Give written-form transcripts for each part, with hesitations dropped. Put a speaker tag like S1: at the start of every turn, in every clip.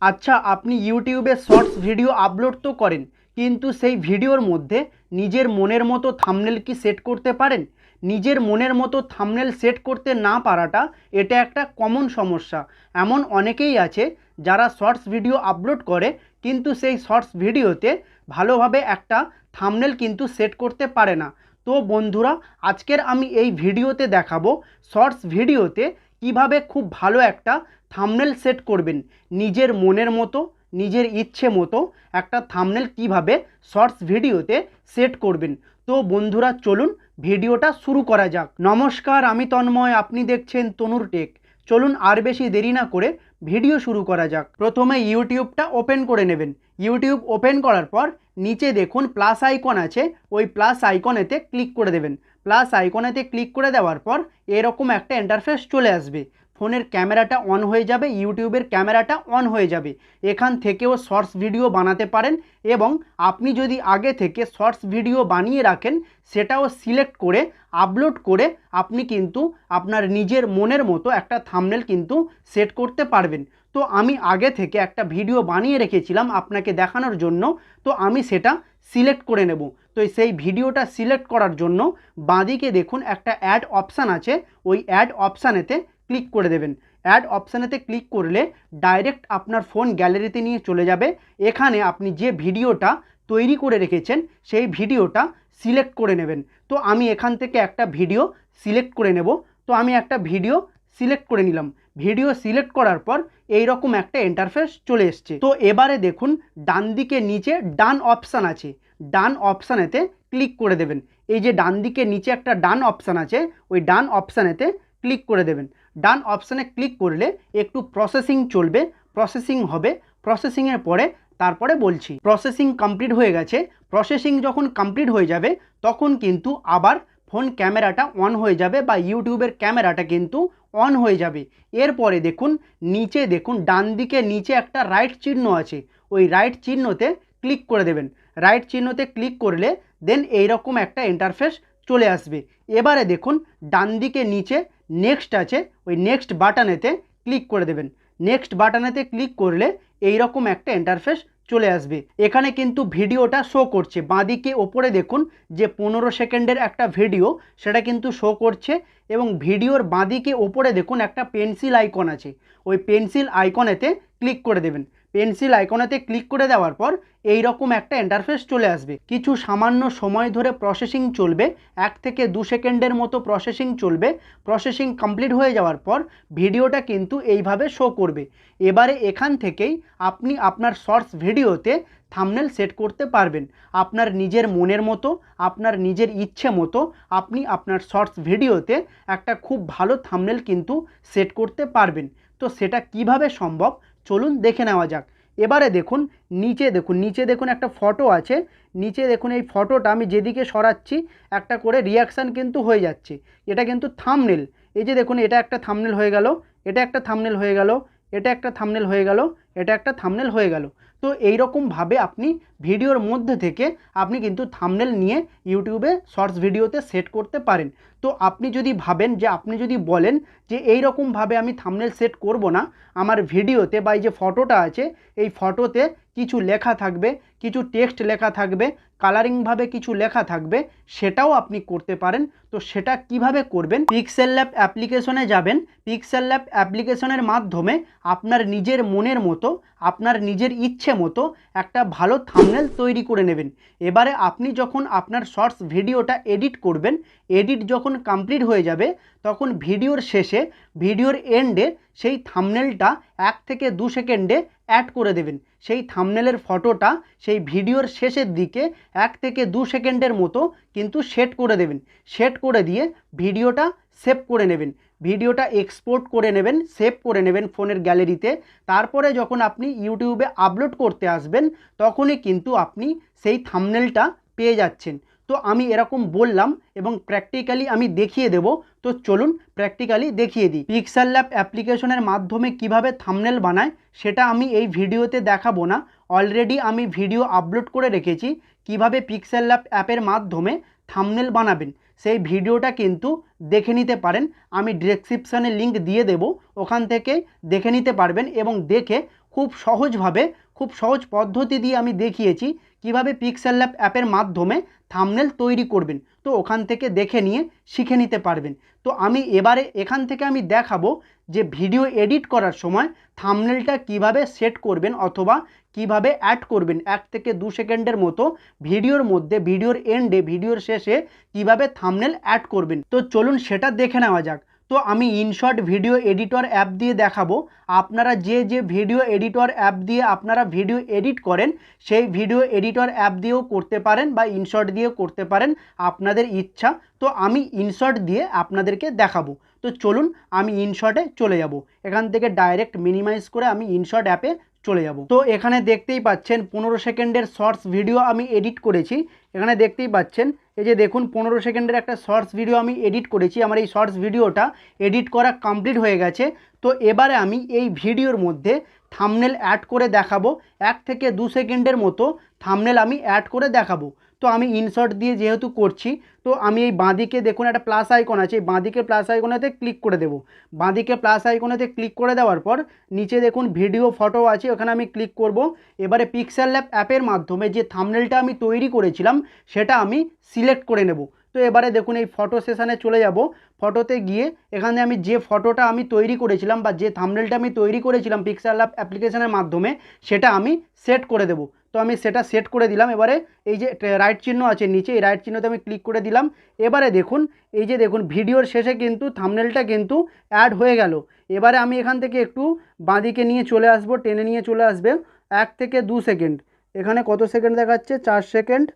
S1: আচ্ছা, আপনি ইউটিউবে শর্টস ভিডিও আপলোড তো করেন, কিন্তু সেই ভিডিওর মধ্যে নিজের মনের মতো থাম্বনেল কি সেট করতে পারেন? নিজের মনের মতো থাম্বনেল সেট করতে না পারাটা এটা একটা কমন সমস্যা। এমন অনেকেই আছে যারা শর্টস ভিডিও আপলোড করে, কিন্তু সেই শর্টস ভিডিওতে ভালোভাবে একটা থাম্বনেল কিন্তু সেট করতে পারে না। তো বন্ধুরা, আজকের আমি এই ভিডিওতে দেখাবো শর্টস ভিডিওতে কিভাবে খুব ভালো একটা থাম্বনেল সেট করবেন। নিজের মনের মতো, নিজের ইচ্ছে মতো একটা থাম্বনেল কিভাবে শর্টস ভিডিওতে সেট করবেন। তো বন্ধুরা, চলুন ভিডিওটা শুরু করা যাক। নমস্কার, আমি তন্ময়, আপনি দেখছেন তনুর টেক। চলুন আর বেশি দেরি না করে ভিডিও শুরু করা যাক। প্রথমে ইউটিউবটা ওপেন করে নেবেন। ইউটিউব ওপেন করার পর নিচে দেখুন প্লাস আইকন আছে, ওই প্লাস আইকনেতে ক্লিক করে দেবেন। প্লাস আইকনেতে ক্লিক করে দেওয়ার পর এরকম একটা ইন্টারফেস চলে আসবে। ফোনের ক্যামেরাটা অন হয়ে যাবে, ইউটিউবের ক্যামেরাটা অন হয়ে যাবে। এখান থেকেও শর্টস ভিডিও বানাতে পারেন, এবং আপনি যদি আগে থেকে শর্টস ভিডিও বানিয়ে রাখেন সেটাও সিলেক্ট করে আপলোড করে আপনি কিন্তু আপনার নিজের মনের মতো একটা থাম্বনেল কিন্তু সেট করতে পারবেন। তো আমি আগে থেকে একটা ভিডিও বানিয়ে রেখেছিলাম আপনাকে দেখানোর জন্য, তো আমি সেটা সিলেক্ট করে নেব। তো সেই ভিডিওটা সিলেক্ট করার জন্য বাঁদিকে দেখুন একটা অ্যাড অপশান আছে, ওই অ্যাড অপশানেতে ক্লিক করে দেবেন। অ্যাড অপশানেতে ক্লিক করলে ডাইরেক্ট আপনার ফোন গ্যালারিতে নিয়ে চলে যাবে। এখানে আপনি যে ভিডিওটা তৈরি করে রেখেছেন সেই ভিডিওটা সিলেক্ট করে নেবেন। তো আমি এখান থেকে একটা ভিডিও সিলেক্ট করে নেব। তো আমি একটা ভিডিও সিলেক্ট করে নিলাম। ভিডিও সিলেক্ট করার পর এই রকম একটা ইন্টারফেস চলে এসছে। তো এবারে দেখুন ডান দিকে নিচে ডান অপশান আছে, ডান অপশানেতে ক্লিক করে দেবেন। এই যে ডান দিকে নিচে একটা ডান অপশান আছে, ওই ডান অপশানেতে ক্লিক করে দেবেন। ডান অপশানে ক্লিক করলে একটু প্রসেসিং চলবে, প্রসেসিং হবে। প্রসেসিংয়ের পরে তারপরে বলছি। প্রসেসিং কমপ্লিট হয়ে গেছে। প্রসেসিং যখন কমপ্লিট হয়ে যাবে তখন কিন্তু আবার ফোন ক্যামেরাটা অন হয়ে যাবে, বা ইউটিউবের ক্যামেরাটা কিন্তু অন হয়ে যাবে। এরপরে দেখুন নিচে, দেখুন ডান দিকে নিচে একটা রাইট চিহ্ন আছে, ওই রাইট চিহ্নতে ক্লিক করে দেবেন। রাইট চিহ্নতে ক্লিক করলে দেন এইরকম একটা ইন্টারফেস চলে আসবে। এবারে দেখুন ডান দিকে নিচে নেক্সট আছে, ওই নেক্সট বাটনেতে ক্লিক করে দেবেন। নেক্সট বাটনেতে ক্লিক করলে এই রকম একটা ইন্টারফেস চলে আসবে। এখানে কিন্তু ভিডিওটা শো করছে, বাঁদিকে ওপরে দেখুন যে 15 সেকেন্ডের একটা ভিডিও, সেটা কিন্তু শো করছে। এবং ভিডিওর বাঁদিকে ওপরে দেখুন একটা পেন্সিল আইকন আছে, ওই পেন্সিল আইকনেতে ক্লিক করে দেবেন। পেন্সিল আইকনেতে ক্লিক করে দেওয়ার পর এই রকম একটা ইন্টারফেস চলে আসবে। কিছু সামান্য সময় ধরে প্রসেসিং চলবে, 1 থেকে 2 সেকেন্ডের মতো প্রসেসিং চলবে। প্রসেসিং কমপ্লিট হয়ে যাওয়ার পর ভিডিওটা কিন্তু এইভাবে শো করবে। এবারে এখান থেকেই আপনি আপনার শর্টস ভিডিওতে থাম্বনেল সেট করতে পারবেন। আপনার নিজের মনের মতো, আপনার নিজের ইচ্ছে মতো আপনি আপনার শর্টস ভিডিওতে একটা খুব ভালো থাম্বনেল কিন্তু সেট করতে পারবেন। তো সেটা কিভাবে সম্ভব চলুন দেখে নেওয়া যাক। এবারে দেখুন নিচে দেখুন একটা ফটো আছে। নিচে দেখুন এই ফটোটা আমি যেদিকে সরাচ্ছি একটা করে রিয়াকশান কিন্তু হয়ে যাচ্ছে। এটা কিন্তু থাম্বনেল। এই যে দেখুন এটা একটা থাম্বনেল হয়ে গেল, এটা একটা থাম্বনেল হয়ে গেল, এটা একটা থাম্বনেল হয়ে গেল, এটা একটা থাম্বনেল হয়ে গেল। তো এই রকমভাবে আপনি ভিডিওর মধ্যে থেকে আপনি কিন্তু থাম্বনেল নিয়ে ইউটিউবে শর্টস ভিডিওতে সেট করতে পারেন। তো আপনি যদি ভাবেন, যে আপনি যদি বলেন যে এই রকমভাবে আমি থাম্বনেল সেট করব না, আমার ভিডিওতে বা এই যে ফটোটা আছে এই ফটোতে কিছু লেখা থাকবে, কিছু টেক্সট লেখা থাকবে, কালারিংভাবে কিছু লেখা থাকবে, সেটাও আপনি করতে পারেন। তো সেটা কিভাবে করবেন, পিক্সেল ল্যাব অ্যাপ্লিকেশনে যাবেন। পিক্সেল ল্যাব অ্যাপ্লিকেশনের মাধ্যমে আপনার নিজের মনের মতো, আপনার নিজের ইচ্ছে মতো একটা ভালো থাম্বনেল তৈরি করে নেবেন। এবারে আপনি যখন আপনার শর্টস ভিডিওটা এডিট করবেন, এডিট যখন কমপ্লিট হয়ে যাবে তখন ভিডিওর শেষে, ভিডিওর এন্ডে সেই থাম্বনেলটা 1 থেকে 2 সেকেন্ডে অ্যাড করে দেবেন। সেই থাম্বনেলের ফটোটা সেই ভিডিওর শেষের দিকে 1 থেকে 2 সেকেন্ডের মতো কিন্তু সেট করে দেবেন। সেট করে দিয়ে ভিডিওটা সেভ করে নেবেন। ভিডিওটা এক্সপোর্ট করে নেবেন, সেভ করে নেবেন ফোনের গ্যালারিতে। তারপরে যখন আপনি ইউটিউবে আপলোড করতে আসবেন তখনই কিন্তু আপনি সেই থাম্বনেলটা পেয়ে যাচ্ছেন। তো আমি এরকম বললাম এবং প্র্যাকটিক্যালি আমি দেখিয়ে দেব। তো চলুন প্র্যাকটিক্যালি দেখিয়ে দিই। পিক্সেল ল্যাব অ্যাপ্লিকেশনের মাধ্যমে কিভাবে থাম্বনেল বানায় সেটা আমি এই ভিডিওতে দেখাবো না। অলরেডি আমি ভিডিও আপলোড করে রেখেছি কিভাবে পিক্সেল ল্যাব অ্যাপের মাধ্যমে থাম্বনেল বানাবেন। সেই ভিডিওটা কিন্তু দেখে নিতে পারেন, আমি ডেসক্রিপশানে লিঙ্ক দিয়ে দেব, ওখান থেকে দেখে নিতে পারবেন এবং দেখে খুব সহজভাবে খুব সহজ পদ্ধতি দিয়ে আমি দেখিয়েছি কিভাবে পিক্সেল ল্যাব অ্যাপের মাধ্যমে থাম্বনেল তৈরি করবেন। তো ওখান থেকে দেখে নিয়ে শিখে নিতে পারবেন। তো আমি এবারে এখান থেকে আমি দেখাবো যে ভিডিও এডিট করার সময় থাম্বনেলটা কিভাবে সেট করবেন অথবা কিভাবে অ্যাড করবেন 1 থেকে 2 সেকেন্ডের মতো ভিডিওর মধ্যে, ভিডিওর এন্ডে, ভিডিওর শেষে কিভাবে থাম্বনেল অ্যাড করবেন। তো চলুন সেটা দেখে নেওয়া যাক। তো আমি ইনশর্ট ভিডিও এডিটর অ্যাপ দিয়ে দেখাবো। আপনারা যে ভিডিও এডিটর অ্যাপ দিয়ে আপনারা ভিডিও এডিট করেন সেই ভিডিও এডিটর অ্যাপ দিয়েও করতে পারেন বা ইনশর্ট দিয়েও করতে পারেন, আপনাদের ইচ্ছা। তো আমি ইনশর্ট দিয়ে আপনাদেরকে দেখাবো। তো চলুন আমি ইনশর্টে চলে যাব। এখান থেকে ডাইরেক্ট মিনিমাইজ করে আমি ইনশর্ট অ্যাপে চলে যাব। তো এখানে দেখতেই পাচ্ছেন 15 সেকেন্ডের শর্টস ভিডিও আমি এডিট করেছি। এখানে দেখতেই পাচ্ছেন এই যে দেখুন 15 সেকেন্ডের একটা শর্টস ভিডিও আমি এডিট করেছি। আমার এই শর্টস ভিডিওটা এডিট করা কমপ্লিট হয়ে গেছে। তো এবারে আমি এই ভিডিওর মধ্যে থাম্বনেল অ্যাড করে দেখাবো। 1 থেকে 2 সেকেন্ডের মতো থাম্বনেল আমি অ্যাড করে দেখাবো। তো আমি ইনশর্ট দিয়ে যেহেতু করছি, তো আমি এই বাঁদিকে দেখুন একটা প্লাস আইকন আছে, এই বাঁদিকে প্লাস আইকনেতে ক্লিক করে দেবো। বাঁদিকে প্লাস আইকনেতে ক্লিক করে দেওয়ার পর নিচে দেখুন ভিডিও ফটো আছে, ওখানে আমি ক্লিক করব। এবারে পিক্সেল ল্যাব অ্যাপের মাধ্যমে যে থাম্বনেলটা আমি তৈরি করেছিলাম সেটা আমি সিলেক্ট করে নেব। তো এবারে দেখুন এই ফটো সেশানে চলে যাব। ফটোতে গিয়ে এখানে আমি যে ফটোটা আমি তৈরি করেছিলাম বা যে থাম্বনেলটা আমি তৈরি করেছিলাম পিক্সেল ল্যাব অ্যাপ্লিকেশনের মাধ্যমে সেটা আমি সেট করে দেব। তো আমি সেটা সেট করে দিলাম। এবারে এই যে রাইট চিহ্ন আছে নিচে, এই রাইট চিহ্নতে আমি ক্লিক করে দিলাম। এবারে দেখুন এই যে দেখুন ভিডিওর শেষে কিন্তু থাম্বনেলটা কিন্তু অ্যাড হয়ে গেল। এবারে আমি এখান থেকে একটু বাঁদিকে নিয়ে চলে আসব, টেনে নিয়ে চলে আসবে 1 থেকে 2 সেকেন্ড। এখানে কত সেকেন্ড দেখাচ্ছে? 4 সেকেন্ড।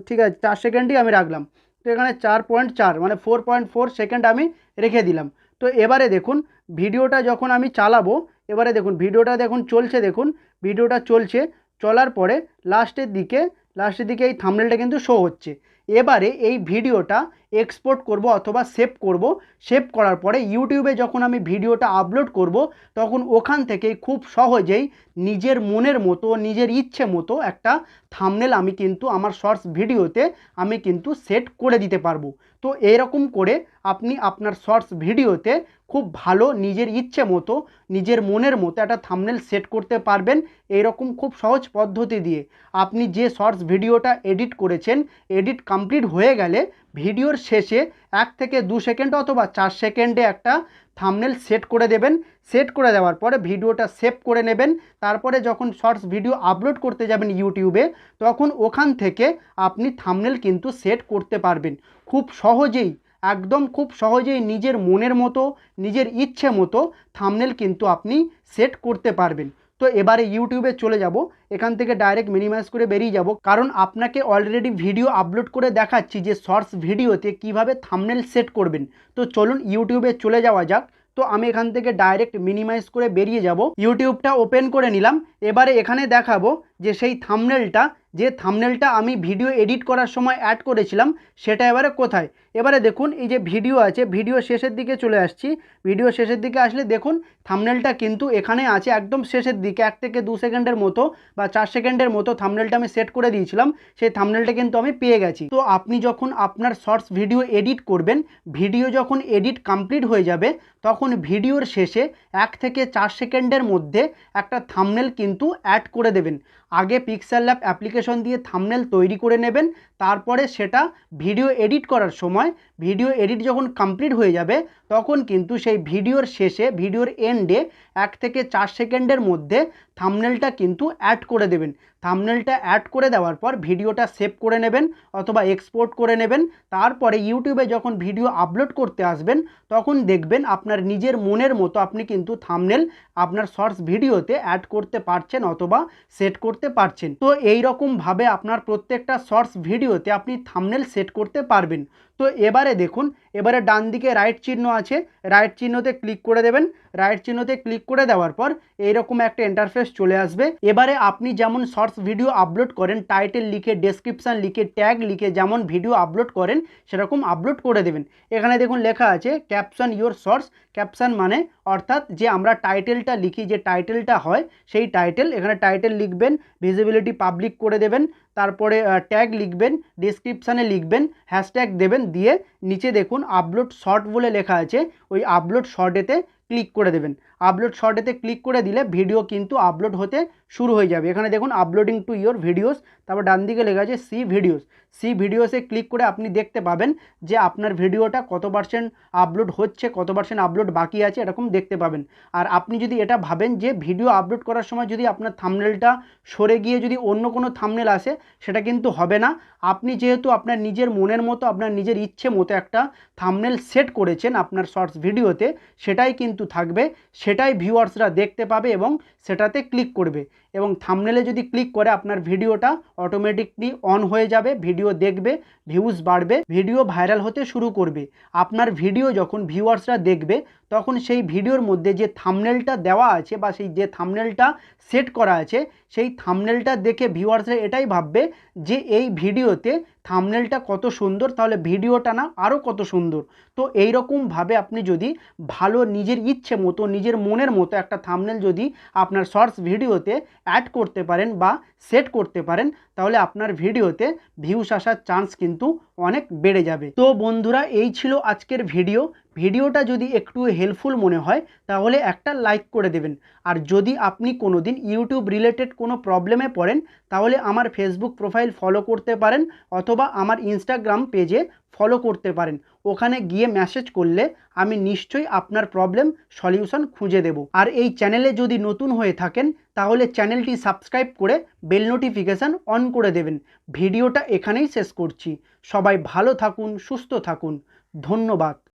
S1: ঠিক আছে, 4 সেকেন্ডই আমি রাখলাম। তো এখানে 4.4 মানে 4.4 সেকেন্ড আমি রেখে দিলাম। তো এবারে দেখুন ভিডিওটা যখন আমি চালাবো, এবারে দেখুন ভিডিওটা দেখুন চলছে, দেখুন ভিডিওটা চলছে। চলার পরে লাস্টের দিকে এই থাম্বনেলটা কিন্তু শো হচ্ছে। এবারে এই ভিডিওটা এক্সপোর্ট করব অথবা সেভ করব। সেভ করার পরে ইউটিউবে যখন আমি ভিডিওটা আপলোড করব তখন ওখান থেকেই খুব সহজেই নিজের মনের মতো, নিজের ইচ্ছে মতো একটা থাম্বনেল আমি কিন্তু আমার শর্টস ভিডিওতে আমি কিন্তু সেট করে দিতে পারবো। তো এরকম করে আপনি আপনার শর্টস ভিডিওতে খুব ভালো নিজের ইচ্ছে মতো, নিজের মনের মতো একটা থাম্বনেল সেট করতে পারবেন। এইরকম খুব সহজ পদ্ধতি দিয়ে আপনি যে শর্টস ভিডিওটা এডিট করেছেন, এডিট কমপ্লিট হয়ে গেলে ভিডিওর শেষে 1 থেকে 2 সেকেন্ড অথবা 4 সেকেন্ডে একটা থাম্বনেল সেট করে দেবেন। সেট করে দেওয়ার পরে ভিডিওটা সেভ করে নেবেন। তারপরে যখন শর্টস ভিডিও আপলোড করতে যাবেন ইউটিউবে তখন ওখান থেকে আপনি থাম্বনেল কিন্তু সেট করতে পারবেন খুব সহজেই। একদম খুব সহজেই নিজের মনের মতো, নিজের ইচ্ছে মতো থাম্বনেল কিন্তু আপনি সেট করতে পারবেন। তো এবারে ইউটিউবে চলে যাব, এখান থেকে ডাইরেক্ট মিনিমাইজ করে বেরিয়ে যাব, কারণ আপনাকে অলরেডি ভিডিও আপলোড করে দেখাচ্ছি যে শর্টস ভিডিওতে কিভাবে থাম্বনেল সেট করবেন। তো চলুন ইউটিউবে চলে যাওয়া যাক। তো আমি এখান থেকে ডাইরেক্ট মিনিমাইজ করে বেরিয়ে যাব, ইউটিউবটা ওপেন করে নিলাম। এবারে এখানে দেখাবো যে সেই থাম্বনেলটা আমি ভিডিও এডিট করার সময় অ্যাড করেছিলাম সেটা এবারে কোথায়। এবারে দেখুন এই যে ভিডিও আছে, ভিডিও শেষের দিকে চলে আসছি। ভিডিও শেষের দিকে আসলে দেখুন থাম্বনেলটা কিন্তু এখানে আছে একদম শেষের দিকে। 1 থেকে 2 সেকেন্ডের মতো বা 4 সেকেন্ডের মতো থাম্বনেলটা আমি সেট করে দিয়েছিলাম, সেই থাম্বনেলটা কিন্তু আমি পেয়ে গেছি। তো আপনি যখন আপনার শর্টস ভিডিও এডিট করবেন, ভিডিও যখন এডিট কমপ্লিট হয়ে যাবে তখন ভিডিওর শেষে 1 থেকে 4 সেকেন্ডের মধ্যে একটা থাম্বনেল কিন্তু অ্যাড করে দেবেন। আগে পিক্সেল ল্যাব অ্যাপ্লিকেশন দিয়ে থাম্বনেল তৈরি করে নেবেন, তারপরে সেটা ভিডিও এডিট করার সময় ভিডিও এডিট যখন কমপ্লিট হয়ে যাবে তখন কিন্তু সেই ভিডিওর শেষে, ভিডিওর এন্ডে 1 থেকে 4 সেকেন্ডের মধ্যে থাম্বনেলটা কিন্তু অ্যাড করে দেবেন। থাম্বনেলটা অ্যাড করে দেওয়ার পর ভিডিওটা সেভ করে নেবেন অথবা এক্সপোর্ট করে নেবেন। তারপরে ইউটিউবে যখন ভিডিও আপলোড করতে আসবেন তখন দেখবেন আপনার নিজের মনের মতো আপনি কিন্তু থাম্বনেল আপনার শর্টস ভিডিওতে অ্যাড করতে পারছেন অথবা সেট করতে পারছেন। তো এই রকমভাবে আপনার প্রত্যেকটা শর্টস ভিডিওতে আপনি থাম্বনেল সেট করতে পারবেন। তো এবারে দেখুন, এবারে ডান দিকে রাইট চিহ্ন আছে, রাইট চিহ্নতে ক্লিক করে দেবেন। রাইট চিহ্নতে ক্লিক করে দেওয়ার পর এইরকম একটা ইন্টারফেস চলে আসবে। এবারে আপনি যেমন শর্টস ভিডিও আপলোড করেন, টাইটেল লিখে, ডেসক্রিপশান লিখে, ট্যাগ লিখে যেমন ভিডিও আপলোড করেন সেরকম আপলোড করে দেবেন। এখানে দেখুন লেখা আছে ক্যাপশন ইয়োর শর্টস। ক্যাপশন মানে অর্থাৎ যে আমরা টাইটেলটা লিখি, যে টাইটেলটা হয় সেই টাইটেল, এখানে টাইটেল লিখবেন, ভিজিবিলিটি পাবলিক করে দেবেন, তারপরে ট্যাগ লিখবেন, ডেসক্রিপশানে লিখবেন, হ্যাশট্যাগ দেবেন, দিয়ে নিচে দেখুন আপলোড শর্ট বলে লেখা আছে, ওই আপলোড শর্টেতে ক্লিক করে দেবেন। আপলোড শর্টেতে ক্লিক করে দিলে ভিডিও কিন্তু আপলোড হতে শুরু হয়ে যাবে। এখানে দেখুন আপলোডিং টু ইয়োর ভিডিওস, তারপর ডান দিকে লেখা আছে সি ভিডিওস। সি ভিডিওসে ক্লিক করে আপনি দেখতে পাবেন যে আপনার ভিডিওটা কত পার্সেন্ট আপলোড হচ্ছে, কত পার্সেন্ট আপলোড বাকি আছে, এরকম দেখতে পাবেন। আর আপনি যদি এটা ভাবেন যে ভিডিও আপলোড করার সময় যদি আপনার থাম্বনেলটা সরে গিয়ে যদি অন্য কোনো থাম্বনেল আসে, সেটা কিন্তু হবে না। আপনি যেহেতু আপনার নিজের মনের মতো, আপনার নিজের ইচ্ছে মতো একটা থাম্বনেল সেট করেছেন আপনার শর্টস ভিডিওতে, সেটাই কিন্তু থাকবে, সেটাই ভিউয়ার্সরা দেখতে পাবে এবং সেটাতে ক্লিক করবে। এবং থাম্বনেলে যদি ক্লিক করে আপনার ভিডিওটা অটোমেটিকলি অন হয়ে যাবে, ভিডিও দেখবে, ভিউজ বাড়বে, ভিডিও ভাইরাল হতে শুরু করবে। আপনার ভিডিও যখন ভিউয়ার্সরা দেখবে, তখন সেই ভিডিওর মধ্যে যে থাম্বনেলটা দেওয়া আছে বা সেই যে থাম্বনেলটা সেট করা আছে, সেই থাম্বনেলটা দেখে ভিউয়ার্সরা এটাই ভাববে যে এই ভিডিওতে থাম্বনেলটা কত সুন্দর, তাহলে ভিডিওটা না আরও কত সুন্দর। তো এই রকমভাবে আপনি যদি ভালো নিজের ইচ্ছে মতো, নিজের মনের মতো একটা থাম্বনেল যদি আপনার শর্টস ভিডিওতে অ্যাড করতে পারেন বা সেট করতে পারেন, তাহলে আপনার ভিডিওতে ভিউস আসার চান্স কিন্তু অনেক বেড়ে যাবে। তো বন্ধুরা, এই ছিল আজকের ভিডিও। ভিডিওটা যদি একটু হেল্পফুল মনে হয় তাহলে একটা লাইক করে দেবেন। আর যদি আপনি কোনো দিন ইউটিউব রিলেটেড কোনো প্রবলেমে পড়েন, তাহলে আমার ফেসবুক প্রোফাইল ফলো করতে পারেন অথবা আমার ইনস্টাগ্রাম পেজে ফলো করতে পারেন। ওখানে গিয়ে মেসেজ করলে আমি নিশ্চয়ই আপনার প্রবলেম সলিউশন খুঁজে দেব। আর এই চ্যানেলে যদি নতুন হয়ে থাকেন, তাহলে চ্যানেলটি সাবস্ক্রাইব করে বেল নোটিফিকেশান অন করে দেবেন। ভিডিওটা এখানেই শেষ করছি। সবাই ভালো থাকুন, সুস্থ থাকুন। ধন্যবাদ।